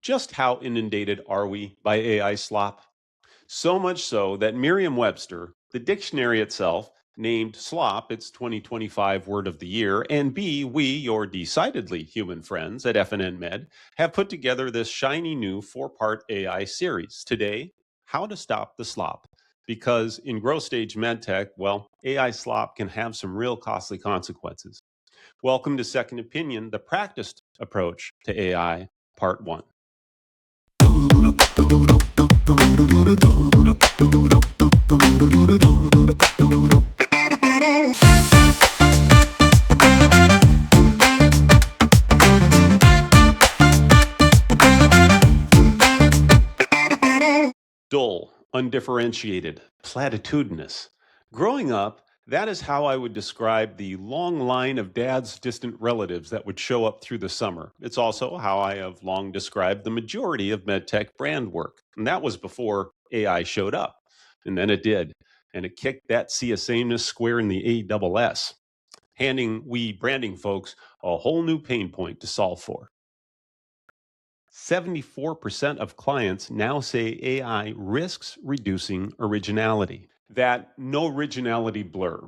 Just how inundated are we by AI slop? So much so that Merriam-Webster, the dictionary itself, named slop its 2025 word of the year, and we, your decidedly human friends at FNN Med, have put together this shiny new 4-part AI series. Today, how to stop the slop. Because in growth stage MedTech, well, AI slop can have some real costly consequences. Welcome to Second Opinion, the practiced approach to AI, Part 1. Dull, undifferentiated, platitudinous. Growing up, that is how I would describe the long line of dad's distant relatives that would show up through the summer. It's also how I have long described the majority of MedTech brand work. And that was before AI showed up. And then it did. And it kicked that sea of sameness square in the ASS, handing we branding folks a whole new pain point to solve for. 74% of clients now say AI risks reducing originality. That no originality blur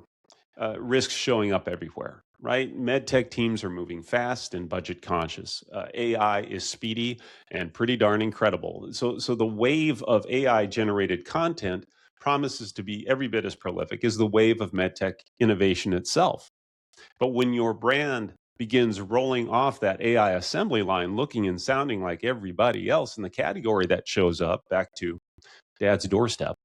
risks showing up everywhere, right? MedTech teams are moving fast and budget conscious. AI is speedy and pretty darn incredible. So the wave of AI generated content promises to be every bit as prolific as the wave of MedTech innovation itself. But when your brand begins rolling off that AI assembly line, looking and sounding like everybody else in the category that shows up, back to dad's doorstep,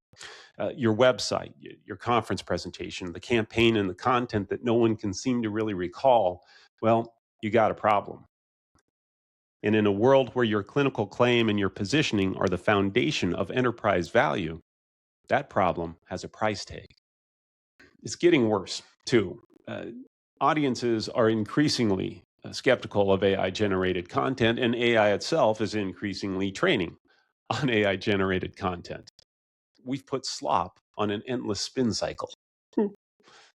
your website, your conference presentation, the campaign, and the content that no one can seem to really recall, well, you got a problem. And in a world where your clinical claim and your positioning are the foundation of enterprise value, that problem has a price tag. It's getting worse, too. Audiences are increasingly skeptical of AI-generated content, and AI itself is increasingly training on AI-generated content. We've put slop on an endless spin cycle.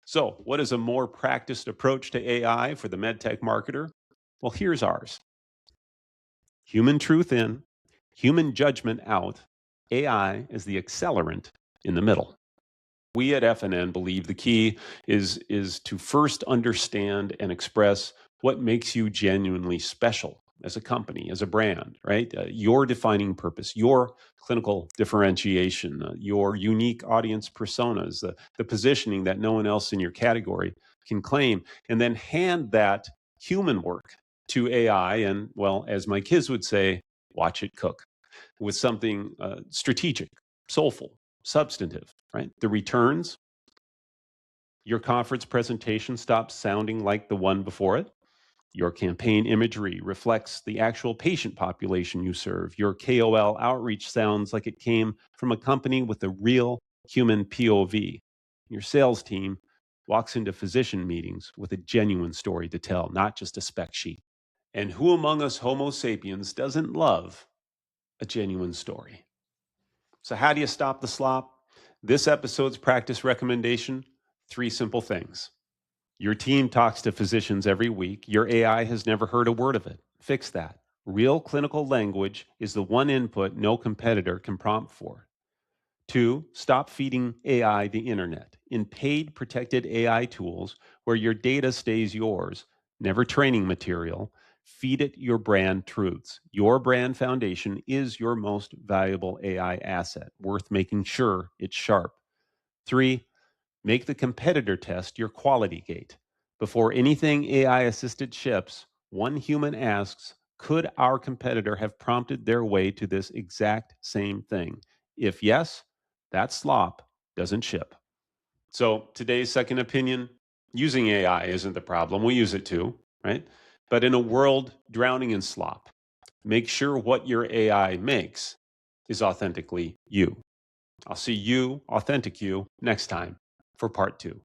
So, what is a more practiced approach to AI for the MedTech marketer? Well, here's ours. Human truth in, human judgment out, AI is the accelerant in the middle. We at FNN believe the key is to first understand and express what makes you genuinely special as a company, as a brand, right? Your defining purpose, your clinical differentiation, your unique audience personas, the positioning that no one else in your category can claim, and then hand that human work to AI and, well, as my kids would say, watch it cook with something strategic, soulful, substantive, right? The returns, your conference presentation stops sounding like the one before it. Your campaign imagery reflects the actual patient population you serve. Your KOL outreach sounds like it came from a company with a real human POV. Your sales team walks into physician meetings with a genuine story to tell, not just a spec sheet. And who among us Homo sapiens doesn't love a genuine story? So how do you stop the slop? This episode's practice recommendation, 3 simple things. Your team talks to physicians every week. Your AI has never heard a word of it. Fix that. Real clinical language is the one input no competitor can prompt for. 2, stop feeding AI the internet. In paid protected AI tools where your data stays yours, never training material, feed it your brand truths. Your brand foundation is your most valuable AI asset, worth making sure it's sharp. 3, make the competitor test your quality gate. Before anything AI-assisted ships, one human asks, could our competitor have prompted their way to this exact same thing? If yes, that slop doesn't ship. So today's second opinion, using AI isn't the problem. We use it too, right? But in a world drowning in slop, make sure what your AI makes is authentically you. I'll see you, authentic you, next time for part 2.